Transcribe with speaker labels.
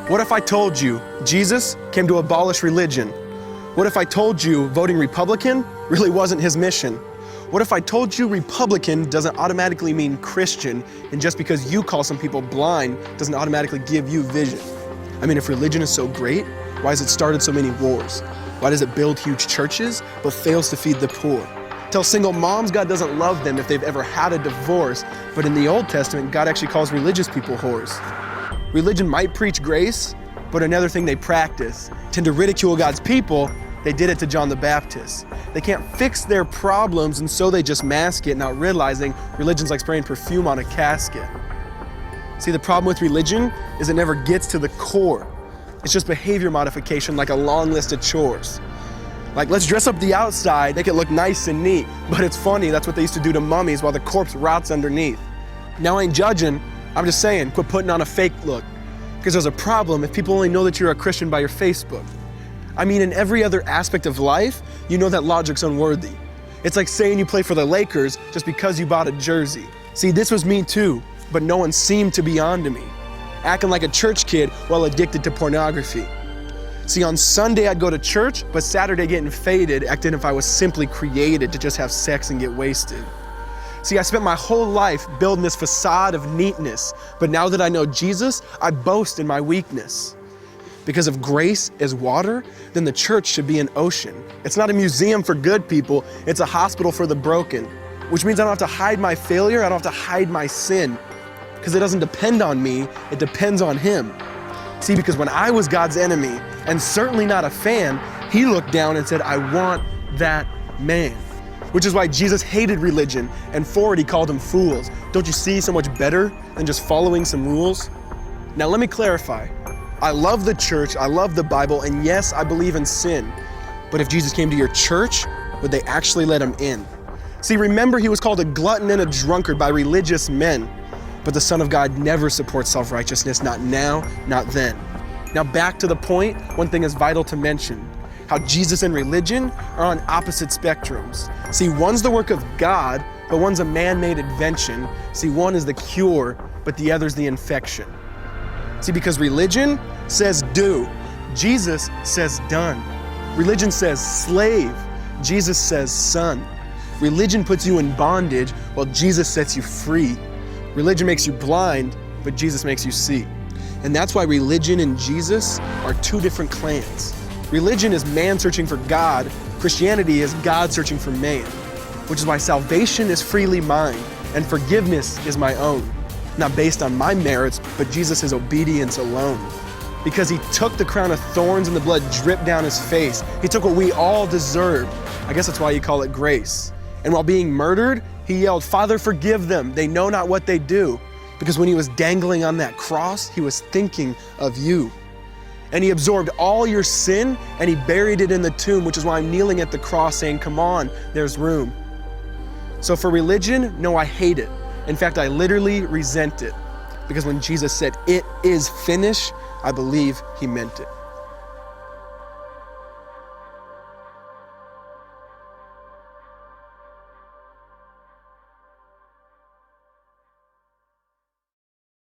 Speaker 1: What if I told you Jesus came to abolish religion? What if I told you voting Republican really wasn't his mission? What if I told you Republican doesn't automatically mean Christian, and just because you call some people blind doesn't automatically give you vision? I mean, if religion is so great, why has it started so many wars? Why does it build huge churches but fails to feed the poor? Tell single moms God doesn't love them if they've ever had a divorce, but in the Old Testament, God actually calls religious people whores. Religion might preach grace, but another thing they practice, tend to ridicule God's people. They did it to John the Baptist. They can't fix their problems, and so they just mask it, not realizing religion's like spraying perfume on a casket. See, the problem with religion is it never gets to the core. It's just behavior modification, like a long list of chores. Like, let's dress up the outside, make it look nice and neat. But it's funny, that's what they used to do to mummies while the corpse rots underneath. Now, I ain't judging, I'm just saying, quit putting on a fake look. Because there's a problem if people only know that you're a Christian by your Facebook. I mean, in every other aspect of life, you know that logic's unworthy. It's like saying you play for the Lakers just because you bought a jersey. See, this was me too, but no one seemed to be on to me. Acting like a church kid while addicted to pornography. See, on Sunday I'd go to church, but Saturday getting faded, acting if I was simply created to just have sex and get wasted. See, I spent my whole life building this facade of neatness, but now that I know Jesus, I boast in my weakness. Because if grace is water, then the church should be an ocean. It's not a museum for good people, it's a hospital for the broken, which means I don't have to hide my failure, I don't have to hide my sin, because it doesn't depend on me, it depends on Him. See, because when I was God's enemy, and certainly not a fan, He looked down and said, I want that man. Which is why Jesus hated religion, and for it He called them fools. Don't you see so much better than just following some rules? Now let me clarify. I love the church, I love the Bible, and yes, I believe in sin. But if Jesus came to your church, would they actually let Him in? See, remember He was called a glutton and a drunkard by religious men. But the Son of God never supports self-righteousness, not now, not then. Now back to the point, one thing is vital to mention. How Jesus and religion are on opposite spectrums. See, one's the work of God, but one's a man-made invention. See, one is the cure, but the other's the infection. See, because religion says do, Jesus says done. Religion says slave, Jesus says son. Religion puts you in bondage, while Jesus sets you free. Religion makes you blind, but Jesus makes you see. And that's why religion and Jesus are two different clans. Religion is man searching for God, Christianity is God searching for man. Which is why salvation is freely mine, and forgiveness is my own. Not based on my merits, but Jesus' obedience alone. Because He took the crown of thorns and the blood dripped down His face. He took what we all deserved. I guess that's why you call it grace. And while being murdered, He yelled, Father, forgive them. They know not what they do. Because when He was dangling on that cross, He was thinking of you. And He absorbed all your sin and He buried it in the tomb, which is why I'm kneeling at the cross saying, come on, there's room. So for religion, no, I hate it. In fact, I literally resent it. Because when Jesus said, it is finished, I believe He meant it.